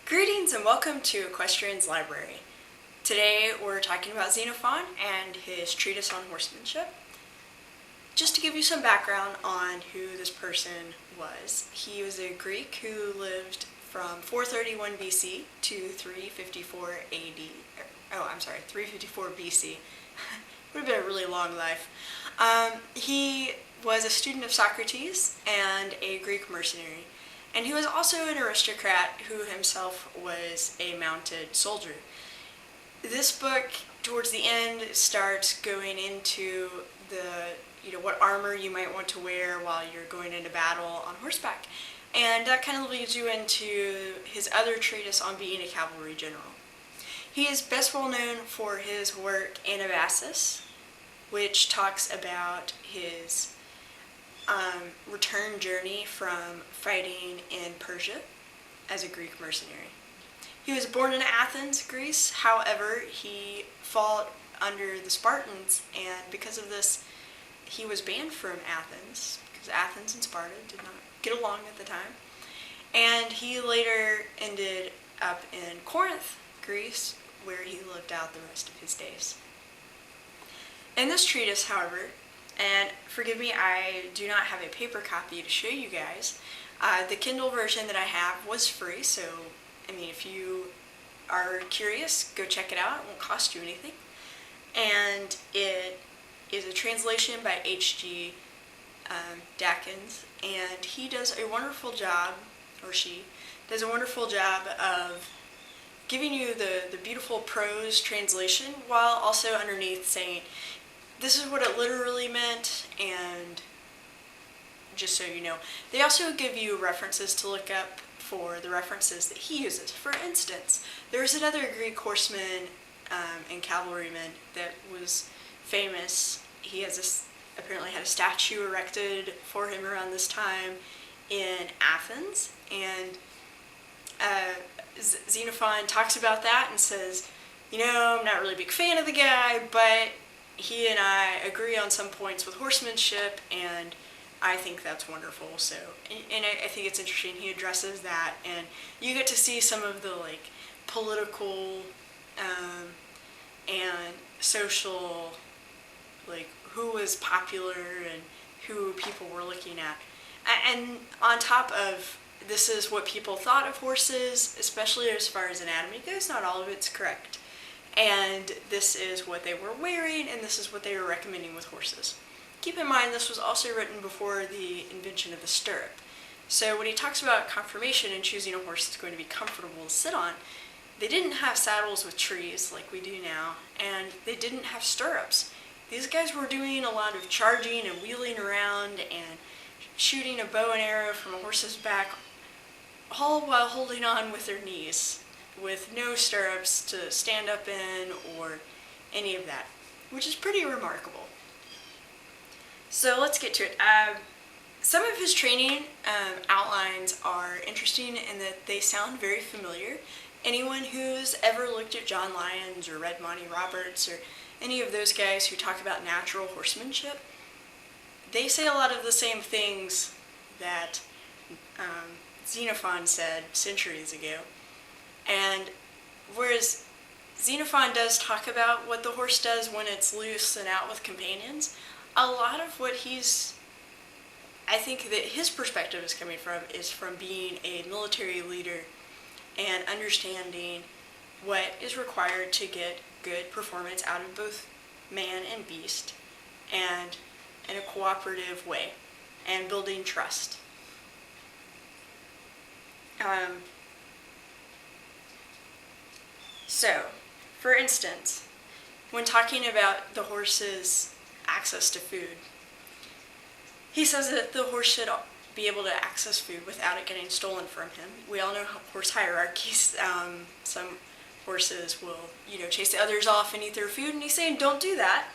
Greetings and welcome to Equestrian's Library. Today we're talking about Xenophon and his treatise on horsemanship. Just to give you some background on who this person was, he was a Greek who lived from 431 BC to 354 AD. 354 BC. Would have been a really long life. He was a student of Socrates and a Greek mercenary. And he was also an aristocrat who himself was a mounted soldier. This book, towards the end, starts going into what armor you might want to wear while you're going into battle on horseback. And that kind of leads you into his other treatise on being a cavalry general. He is best well known for his work Anabasis, which talks about his return journey from fighting in Persia as a Greek mercenary. He was born in Athens, Greece. However, he fought under the Spartans, and because of this, he was banned from Athens, because Athens and Sparta did not get along at the time. And he later ended up in Corinth, Greece, where he lived out the rest of his days. In this treatise, however, and forgive me, I do not have a paper copy to show you guys. The Kindle version that I have was free, so if you are curious, go check it out. It won't cost you anything. And it is a translation by H.G. Dakins, and he does a wonderful job, or she does a wonderful job of giving you the beautiful prose translation while also underneath saying, this is what it literally meant, and just so you know. They also give you references to look up for the references that he uses. For instance, there's another Greek horseman and cavalryman that was famous. He apparently had a statue erected for him around this time in Athens, and Xenophon talks about that and says, I'm not really a big fan of the guy, but he and I agree on some points with horsemanship, and I think that's wonderful. So, and I think it's interesting he addresses that, and you get to see some of the political and social, who was popular and who people were looking at. And on top of this is what people thought of horses, especially as far as anatomy goes. Not all of it's correct. And this is what they were wearing, and this is what they were recommending with horses. Keep in mind, this was also written before the invention of the stirrup. So when he talks about conformation and choosing a horse that's going to be comfortable to sit on, they didn't have saddles with trees like we do now, and they didn't have stirrups. These guys were doing a lot of charging and wheeling around and shooting a bow and arrow from a horse's back, all while holding on with their knees, with no stirrups to stand up in or any of that, which is pretty remarkable. So let's get to it. Some of his training outlines are interesting in that they sound very familiar. Anyone who's ever looked at John Lyons or read Monty Roberts or any of those guys who talk about natural horsemanship, they say a lot of the same things that Xenophon said centuries ago. And whereas Xenophon does talk about what the horse does when it's loose and out with companions, a lot of what I think that his perspective is coming from is from being a military leader and understanding what is required to get good performance out of both man and beast, and in a cooperative way, and building trust. So, for instance, when talking about the horse's access to food, he says that the horse should be able to access food without it getting stolen from him. We all know horse hierarchies. Some horses will, chase the others off and eat their food, and he's saying, don't do that.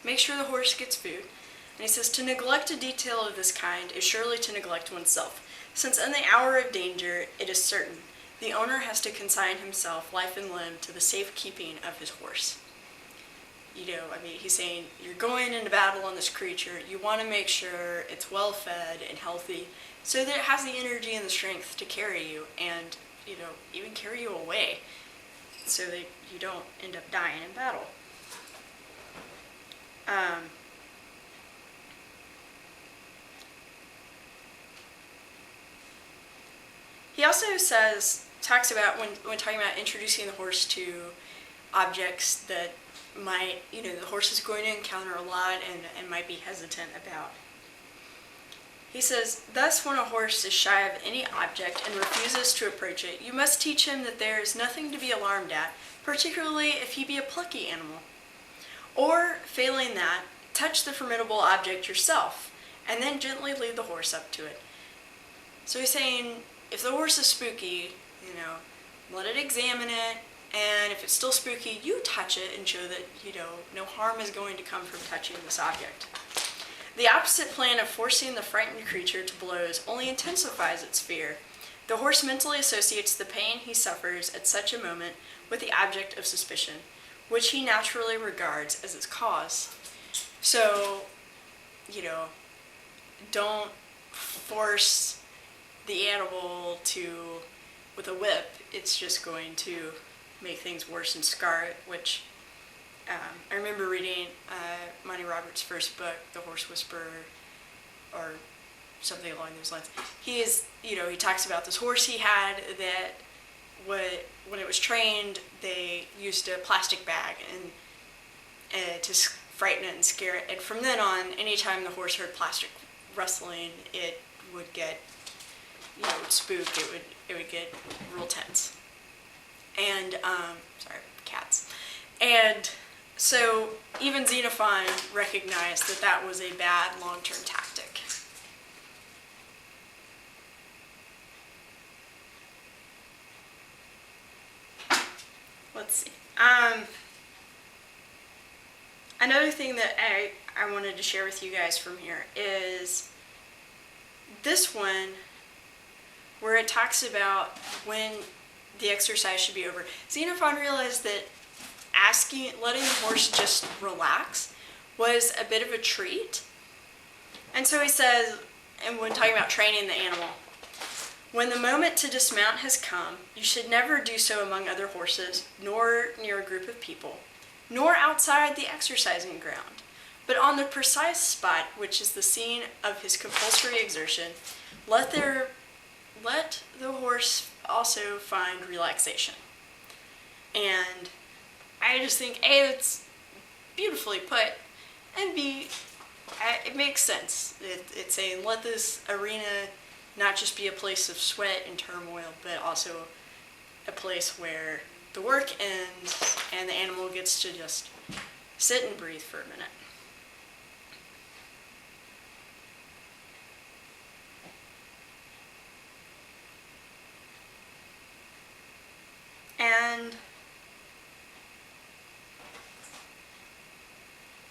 Make sure the horse gets food. And he says, to neglect a detail of this kind is surely to neglect oneself, since in the hour of danger it is certain the owner has to consign himself, life and limb, to the safekeeping of his horse. He's saying, you're going into battle on this creature, you want to make sure it's well fed and healthy, so that it has the energy and the strength to carry you, and even carry you away so that you don't end up dying in battle. He also talks about when talking about introducing the horse to objects that might, the horse is going to encounter a lot and might be hesitant about. He says, thus when a horse is shy of any object and refuses to approach it, you must teach him that there is nothing to be alarmed at, particularly if he be a plucky animal. Or, failing that, touch the formidable object yourself, and then gently lead the horse up to it. So he's saying, if the horse is spooky, let it examine it, and if it's still spooky, you touch it and show that, no harm is going to come from touching this object. The opposite plan of forcing the frightened creature to blows only intensifies its fear. The horse mentally associates the pain he suffers at such a moment with the object of suspicion, which he naturally regards as its cause. So, don't force the animal with a whip. It's just going to make things worse and scar it, which I remember reading Monty Roberts' first book, The Horse Whisperer, or something along those lines. He talks about this horse he had that when it was trained, they used a plastic bag and to frighten it and scare it. And from then on, anytime the horse heard plastic rustling, it would get, it would spook. It would get real tense. And sorry, cats. And so even Xenophon recognized that was a bad long-term tactic. Let's see. Another thing that I wanted to share with you guys from here is this one where it talks about when the exercise should be over. Xenophon realized that letting the horse just relax was a bit of a treat. And so he says, and when talking about training the animal, when the moment to dismount has come, you should never do so among other horses, nor near a group of people, nor outside the exercising ground, but on the precise spot which is the scene of his compulsory exertion, let the horse also find relaxation. And I just think, A, it's beautifully put, and B, it makes sense. It's saying, let this arena not just be a place of sweat and turmoil, but also a place where the work ends and the animal gets to just sit and breathe for a minute.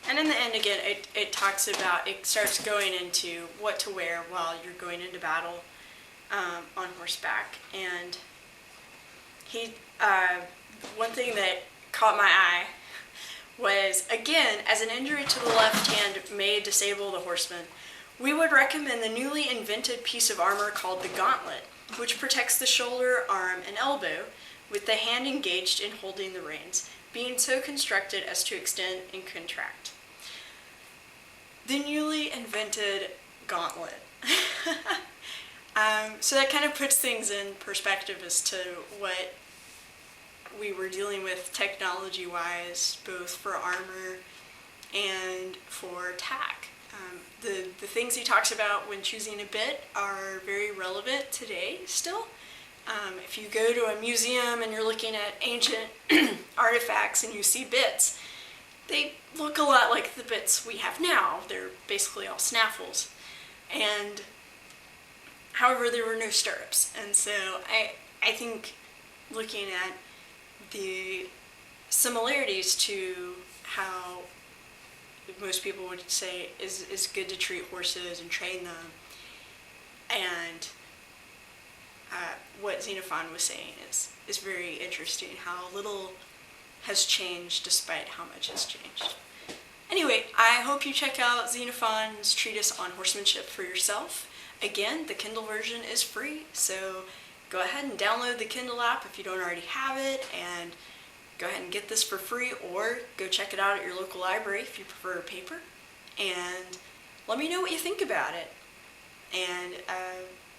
And in the end, again, it starts going into what to wear while you're going into battle on horseback. And one thing that caught my eye was, again, as an injury to the left hand may disable the horseman, we would recommend the newly invented piece of armor called the gauntlet, which protects the shoulder, arm, and elbow, with the hand engaged in holding the reins, being so constructed as to extend and contract. The newly invented gauntlet. So that kind of puts things in perspective as to what we were dealing with technology-wise, both for armor and for tack. The things he talks about when choosing a bit are very relevant today still. If you go to a museum and you're looking at ancient artifacts and you see bits, they look a lot like the bits we have now. They're basically all snaffles. And however, there were no stirrups. And so I think looking at the similarities to how most people would say is good to treat horses and train them, and what Xenophon was saying is very interesting, how little has changed despite how much has changed. Anyway, I hope you check out Xenophon's treatise on horsemanship for yourself. Again, the Kindle version is free, so go ahead and download the Kindle app if you don't already have it, and go ahead and get this for free, or go check it out at your local library if you prefer paper, and let me know what you think about it, and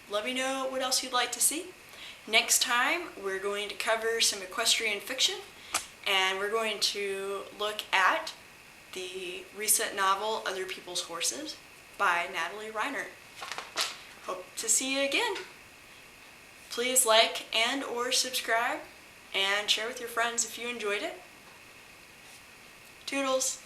let me know what else you'd like to see. Next time we're going to cover some equestrian fiction, and we're going to look at the recent novel Other People's Horses by Natalie Reiner. Hope to see you again. Please like and or subscribe, and share with your friends if you enjoyed it. Toodles!